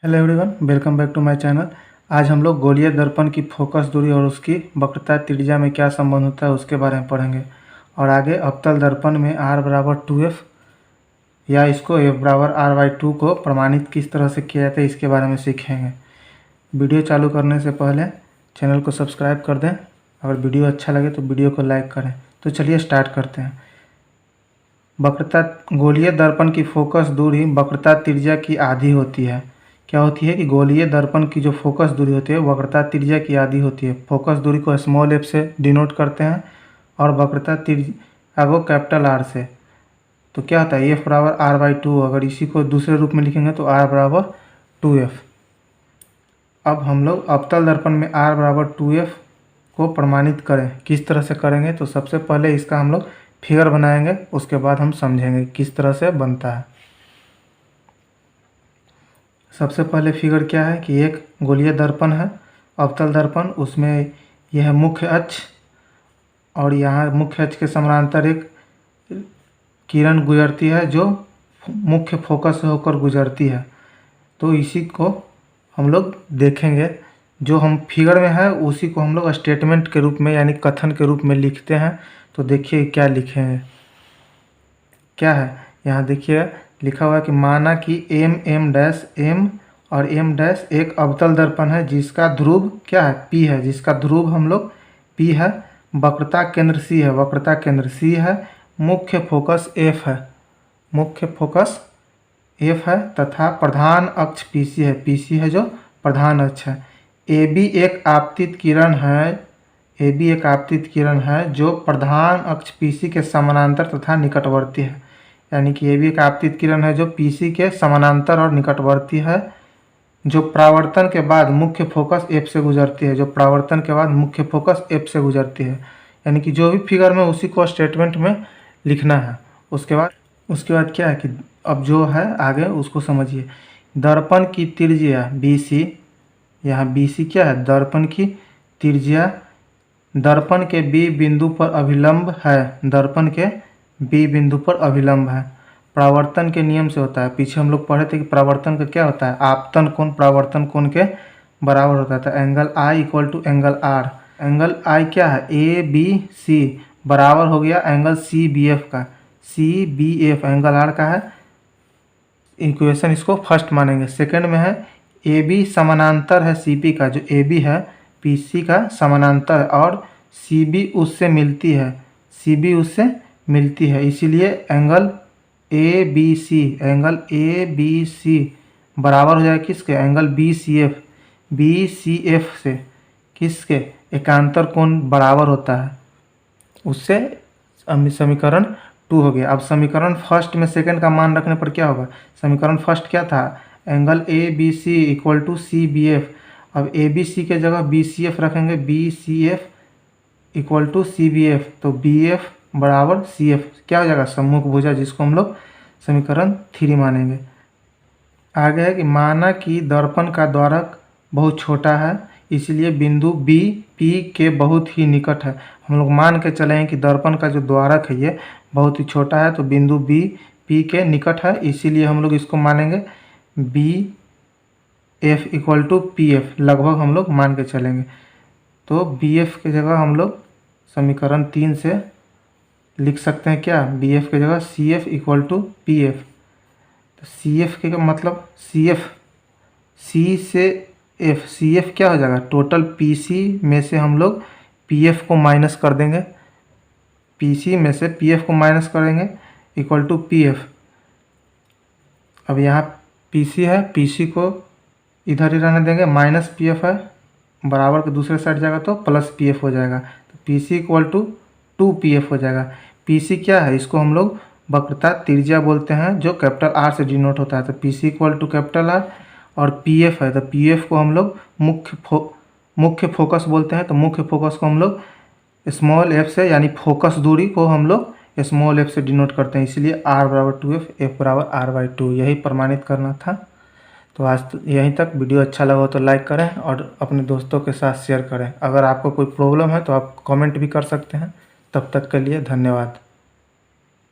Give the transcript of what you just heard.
Hello everyone, welcome back to my channel. आज हम लोग गोलीय दर्पण की फोकस दूरी और उसकी वक्रता त्रिज्या में क्या संबंध होता है उसके बारे में पढ़ेंगे। और आगे अवतल दर्पण में r बराबर 2f या इसको f बराबर r/2 को प्रमाणित किस तरह से किया जाता है इसके बारे में सीखेंगे। वीडियो चालू करने से पहले चैनल को सब्सक्राइब कर दें। अगर वीडियो अच्छा लगे तो वीडियो को लाइक करें। तो चलिए स्टार्ट करते हैं। वक्रता गोलीय दर्पण की फोकस दूरी वक्रता त्रिज्या की आधी होती है। क्या होती है कि गोलीय दर्पण की जो फोकस दूरी होती है वक्रता त्रिज्या की आधी होती है। फोकस दूरी को स्मॉल f से डिनोट करते हैं और वक्रता त्रिज्या को कैपिटल R से। तो क्या होता है f बराबर r/2। अगर इसी को दूसरे रूप में लिखेंगे तो r बराबर 2f। अब हम लोग अवतल दर्पण में r बराबर 2f को प्रमाणित करें, किस तरह से करेंगे। तो सबसे पहले इसका हम लोग फिगर बनाएंगे, उसके बाद हम समझेंगे किस तरह से बनता है। सबसे पहले फिगर क्या है कि एक गोलीय दर्पण है, अवतल दर्पण। उसमें यह मुख्य अक्ष और यहाँ मुख्य अक्ष के समानांतर एक किरण गुजरती है जो मुख्य फोकस से होकर गुजरती है। तो इसी को हम लोग देखेंगे। जो हम फिगर में है उसी को हम लोग स्टेटमेंट के रूप में यानी कथन के रूप में लिखते हैं। तो देखिए क्या लिखेंगे। क्या है यहाँ देखिए लिखा हुआ है कि माना कि m और m डैश एक अवतल दर्पण है जिसका ध्रुव क्या है p है, जिसका ध्रुव हम लोग p है। वक्रता केंद्र c है, वक्रता केंद्र c है। मुख्य फोकस f है, मुख्य फोकस f है तथा प्रधान अक्ष pc है, pc है जो प्रधान अक्ष है। ab एक आपतित किरण है, ab एक आपतित किरण है जो प्रधान अक्ष pc के समानांतर तथा निकटवर्ती है। यानी कि ये भी एक आपतित किरण है जो पीसी के समानांतर और निकटवर्ती है, जो परावर्तन के बाद मुख्य फोकस एफ से गुजरती है, जो परावर्तन के बाद मुख्य फोकस एफ से गुजरती है। यानी कि जो भी फिगर में उसी को स्टेटमेंट में लिखना है। उसके बाद क्या है कि अब जो है आगे उसको समझिए। दर्पण की त्रिज्या BC, यहाँ BC क्या है, दर्पण की त्रिज्या दर्पण के B बिंदु पर अभिलंब है, दर्पण के B बिंदु पर अभिलंब है। परावर्तन के नियम से होता है। पीछे हम लोग पढ़े थे कि परावर्तन का क्या होता है, आपतन कोण परावर्तन कोण के बराबर होता था। Angle I equal to angle R। Angle I क्या है, ABC बराबर हो गया एंगल CBF का। CBF एंगल R का है। इक्वेशन इसको फर्स्ट मानेंगे। सेकंड में है AB समानांतर है CP का, जो AB है PC का समानांतर है और CB उससे मिलती है, CB उससे मिलती है। इसीलिए एंगल एंगल ABC बराबर हो जाएगा किसके, एंगल BCF से किसके, एकांतर कोण बराबर होता है उससे। समीकरण 2 हो गया। अब समीकरण फर्स्ट में सेकंड का मान रखने पर क्या होगा। समीकरण फर्स्ट क्या था, angle ABC equal to CBF। अब ABC के जगह BCF रखेंगे, BCF इक्वल टू CBF। तो BF बराबर CF क्या हो जाएगा, सम्मुख भुजा, जिसको हम लोग समीकरण 3 मानेंगे। आगे है कि माना कि दर्पण का द्वारक बहुत छोटा है, इसलिए बिंदु B P के बहुत ही निकट है। हम लोग मान के चलें कि दर्पण का जो द्वारक है ये बहुत ही छोटा है, तो बिंदु B P के निकट है, इसीलिए हम लोग इसको मानेंगे BF इक्वल टू PF। लगभग हम लोग मान के चलेंगे। तो BF की जगह हम लोग समीकरण 3 से लिख सकते हैं क्या, BF की जगह CF इक्वल टू PF। तो CF के मतलब C से F, CF क्या हो जाएगा, टोटल PC में से हम लोग PF को माइनस कर देंगे, PC में से PF को माइनस करेंगे इक्वल टू PF। अब यहाँ PC है, PC को इधर ही रहने देंगे, माइनस PF है, बराबर के दूसरे साइड जाएगा तो प्लस PF हो जाएगा। तो PC इक्वल टू 2PF हो जाएगा। PC क्या है, इसको हम लोग वक्रता त्रिज्या बोलते हैं जो कैपिटल R से डिनोट होता है। तो PC equal to capital R और PF है, तो PF को हम लोग मुख्य फोकस बोलते हैं। तो मुख्य फोकस को हम लोग स्मॉल f से यानी फोकस दूरी को हम लोग स्मॉल f से डिनोट करते हैं, इसलिए R बराबर 2F, F बराबर R/2। यही प्रमाणित करना था। तो आज यहीं तक। वीडियो अच्छा लगा हो तो लाइक करें और अपने दोस्तों के साथ शेयर करें। अगर आपको कोई प्रॉब्लम है तो आप कमेंट भी कर सकते हैं। तब तक के लिए धन्यवाद।